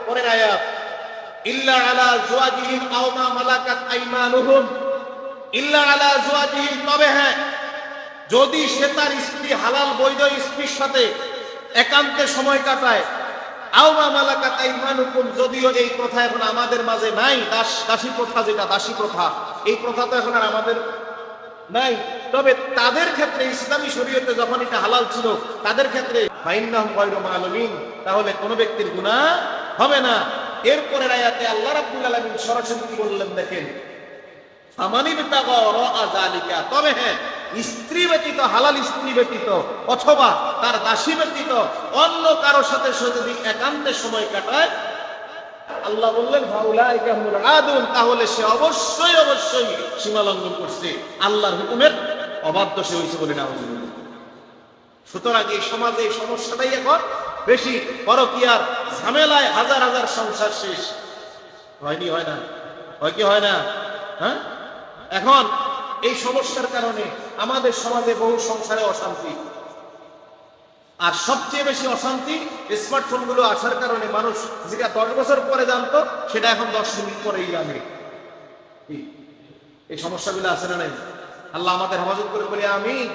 পরের আয়াত, ইল্লা আলা জুওয়াজিহিম আও মা মালাকাত আইমানুহুম, ইল্লা আলা জুওয়াজিহিম, তবে হ্যাঁ, যদি সে তার স্ত্রী, হালাল বৈধ স্ত্রীর সাথে একান্তে সময় কাটায়, আও মা মালাকাত আইমানুকুম, যদিও এই প্রথা এখন আমাদের মাঝে নাই, দাসী প্রথা, যেটা দাসী প্রথা, এই প্রথা তো এখন আর আমাদের নাই, তবে তাদের ক্ষেত্রে ইসলামী শরীয়তে যখন এটা হালাল ছিল, তাদের ক্ষেত্রে ফাইন্নাহুম গায়রু মালুমিন, তাহলে কোন ব্যক্তির গুনাহ হবে না। এরপরের আয়াতে আল্লাহ রাব্বুল আলামিন সরাসরি কি বললেন দেখেন, ফামানিবতাগা ওয়ারাআ যালিকা, তবে হ্যাঁ, স্ত্রী ব্যতীত, হালাল স্ত্রী ব্যতীত অথবা তার দাসী ব্যতীত অন্য কারো সাথে সে যদি একান্তে সময় কাটায়, আল্লাহ বললেন ফাউলাইকা হুমুল আদুন, তাহলে সে অবশ্যই অবশ্যই সীমা লঙ্ঘন করছে, আল্লাহর হুকুমের অবাধ্য সে হয়েছে বলে না। সুতরাং এই সমাজে এই সমস্যাটাই এখন বেশি, পরকীয়ার ঝামেলায় হাজার হাজার সংসার শেষ হয়নি, হয় না? হয় কি হয় না? হ্যাঁ, এখন এই সমস্যার কারণে আমাদের সমাজে বহু সংসারে অশান্তি, আর সবচেয়ে বেশি অশান্তি স্মার্টফোন গুলো আসার কারণে। মানুষ যেটা 10 বছর পরে জানতো, সেটা এখন 10 মিনিট পরেই জানে। এই সমস্যাগুলো আছে না নাই? আল্লাহ আমাদের হেফাজত করে বলি আমিন।